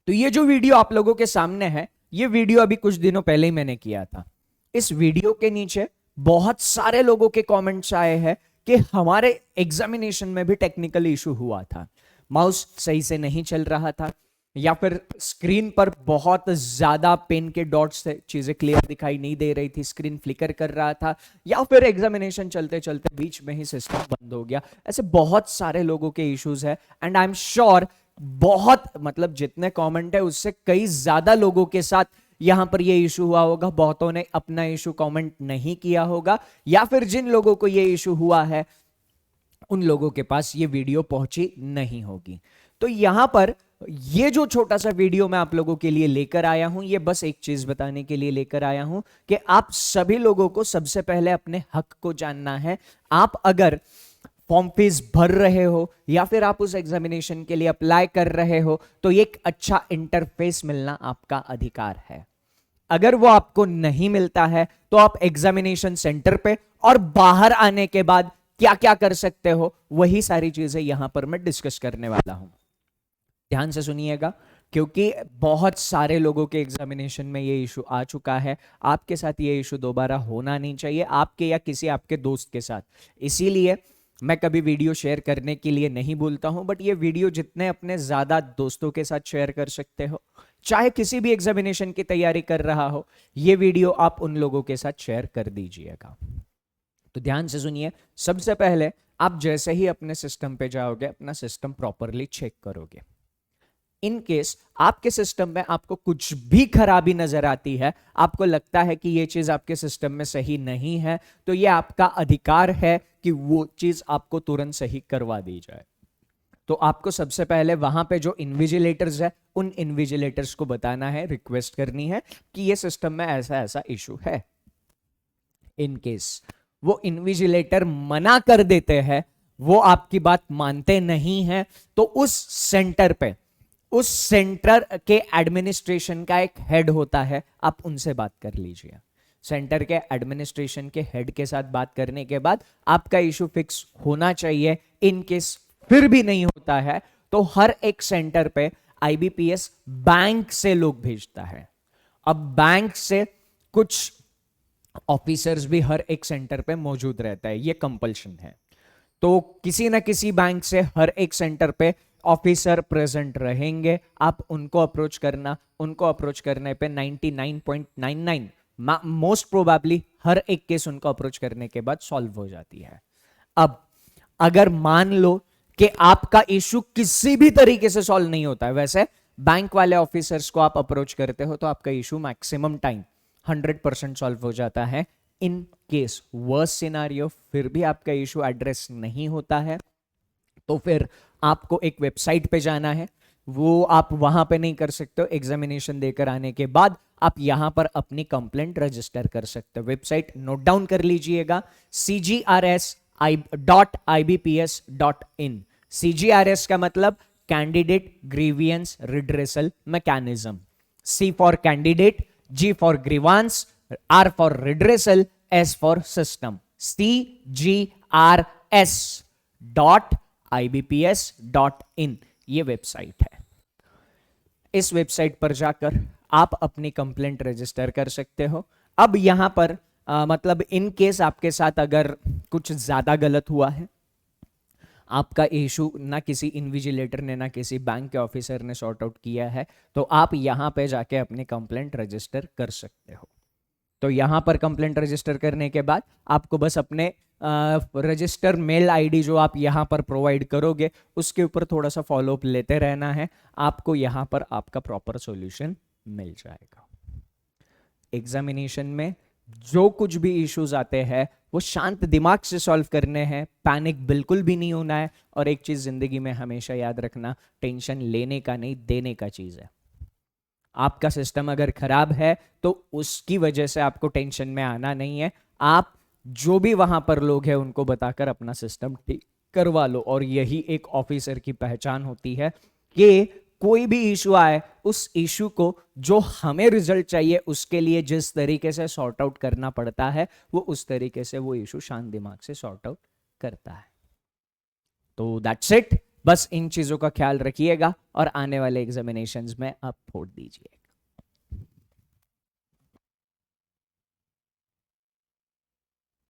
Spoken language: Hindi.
तो ये जो वीडियो आप लोगों के सामने है, ये वीडियो अभी कुछ दिनों पहले ही मैंने किया था। इस वीडियो के नीचे बहुत सारे लोगों के कमेंट्स आए हैं कि हमारे एग्जामिनेशन में भी टेक्निकल इशू हुआ था, माउस सही से नहीं चल रहा था, या फिर स्क्रीन पर बहुत ज्यादा पेन के डॉट्स थे, चीजें क्लियर दिखाई नहीं दे रही थी, स्क्रीन फ्लिकर कर रहा था, या फिर एग्जामिनेशन चलते चलते बीच में ही सिस्टम बंद हो गया। ऐसे बहुत सारे लोगों के इश्यूज है, एंड आई एम श्योर बहुत मतलब जितने कमेंट है उससे कई ज्यादा लोगों के साथ यहां पर ये इशू हुआ होगा। बहुतों ने अपना इशू कमेंट नहीं किया होगा, या फिर जिन लोगों को ये इशू हुआ है उन लोगों के पास ये वीडियो पहुंची नहीं होगी। तो यहां पर ये जो छोटा सा वीडियो मैं आप लोगों के लिए लेकर आया हूं, ये बस एक चीज बताने के लिए लेकर आया हूं कि आप सभी लोगों को सबसे पहले अपने हक को जानना है। आप अगर फॉर्म फीस भर रहे हो या फिर आप उस एग्जामिनेशन के लिए अप्लाई कर रहे हो, तो एक अच्छा इंटरफेस मिलना आपका अधिकार है। अगर वो आपको नहीं मिलता है तो आप एग्जामिनेशन सेंटर पे और बाहर आने के बाद क्या क्या कर सकते हो, वही सारी चीजें यहां पर मैं डिस्कस करने वाला हूं। ध्यान से सुनिएगा, क्योंकि बहुत सारे लोगों के एग्जामिनेशन में ये इशू आ चुका है। आपके साथ ये इशू दोबारा होना नहीं चाहिए, आपके या किसी आपके दोस्त के साथ। इसीलिए मैं कभी वीडियो शेयर करने के लिए नहीं बोलता हूं, बट ये वीडियो जितने अपने ज्यादा दोस्तों के साथ शेयर कर सकते हो, चाहे किसी भी एग्जामिनेशन की तैयारी कर रहा हो, ये वीडियो आप उन लोगों के साथ शेयर कर दीजिएगा। तो ध्यान से सुनिए, सबसे पहले आप जैसे ही अपने सिस्टम पे जाओगे, अपना सिस्टम प्रॉपरली चेक करोगे। इन केस आपके सिस्टम में आपको कुछ भी खराबी नजर आती है, आपको लगता है कि ये चीज आपके सिस्टम में सही नहीं है, तो ये आपका अधिकार है कि वो चीज आपको तुरंत सही करवा दी जाए। तो आपको सबसे पहले वहां पे जो इन्विजिलेटर्स है, उन इन्विजिलेटर्स को बताना है, रिक्वेस्ट करनी है कि ये सिस्टम में ऐसा ऐसा इशू है। इन केस वो इन्विजिलेटर मना कर देते हैं, वो आपकी बात मानते नहीं है, तो उस सेंटर पे, उस सेंटर के एडमिनिस्ट्रेशन का एक हेड होता है, आप उनसे बात कर लीजिए। सेंटर के एडमिनिस्ट्रेशन के हेड के साथ बात करने के बाद आपका इशू फिक्स होना चाहिए। इन केस फिर भी नहीं होता है तो हर एक सेंटर पे आईबीपीएस बैंक से लोग भेजता है। अब बैंक से कुछ ऑफिसर्स भी हर एक सेंटर पे मौजूद रहता है, ये कंपल्शन है। तो किसी ना किसी बैंक से हर एक सेंटर पे ऑफिसर प्रेजेंट रहेंगे, आप उनको अप्रोच करना। उनको अप्रोच करने पे 99.99 मोस्ट प्रोबेबली हर एक केस उनको अप्रोच करने के बाद सॉल्व हो जाती है। अब अगर मान लो कि आपका इशू किसी भी तरीके से सॉल्व नहीं होता है, वैसे बैंक वाले ऑफिसर्स को आप अप्रोच करते हो तो आपका इशू मैक्सिमम टाइम 100% सॉल्व हो जाता है। इन केस वर्स्ट सिनारियो फिर भी आपका इशू एड्रेस नहीं होता है, तो फिर आपको एक वेबसाइट पे जाना है। वो आप वहां पे नहीं कर सकते हो, एग्जामिनेशन देकर आने के बाद आप यहां पर अपनी कंप्लेंट रजिस्टर कर सकते हो। वेबसाइट नोट डाउन कर लीजिएगा, cgrs.ibps.in। cgrs का मतलब candidate grievance redressal mechanism. C for candidate, G for grievance, R for redressal, S for system. cgrs.ibps.in ये वेबसाइट है। इस वेबसाइट पर जाकर आप अपनी कंप्लेंट रजिस्टर कर सकते हो। अब यहां पर मतलब इन केस आपके साथ अगर कुछ ज्यादा गलत हुआ है, आपका इशू ना किसी इन्विजिलेटर ने ना किसी बैंक के ऑफिसर ने सॉर्ट आउट किया है, तो आप यहां पे जाके अपनी कंप्लेंट रजिस्टर कर सकते हो। तो यहां पर कंप्लेंट रजिस्टर करने के बाद आपको बस अपने रजिस्टर मेल आईडी जो आप यहां पर प्रोवाइड करोगे उसके ऊपर थोड़ा सा फॉलोअप लेते रहना है, आपको यहां पर आपका प्रॉपर सॉल्यूशन मिल जाएगा। एग्जामिनेशन में जो कुछ भी इश्यूज आते हैं वो शांत दिमाग से सॉल्व करने हैं, पैनिक बिल्कुल भी नहीं होना है। और एक चीज जिंदगी में हमेशा याद रखना, टेंशन लेने का नहीं देने का चीज है। आपका सिस्टम अगर खराब है तो उसकी वजह से आपको टेंशन में आना नहीं है, आप जो भी वहां पर लोग हैं उनको बताकर अपना सिस्टम ठीक करवा लो। और यही एक ऑफिसर की पहचान होती है कि कोई भी इशू आए, उस इशू को जो हमें रिजल्ट चाहिए उसके लिए जिस तरीके से सॉर्ट आउट करना पड़ता है, वो उस तरीके से वो इशू शांत दिमाग से सॉर्ट आउट करता है। तो दैट्स इट। बस इन चीजों का ख्याल रखिएगा और आने वाले एग्जामिनेशंस में आप फोड़ दीजिए।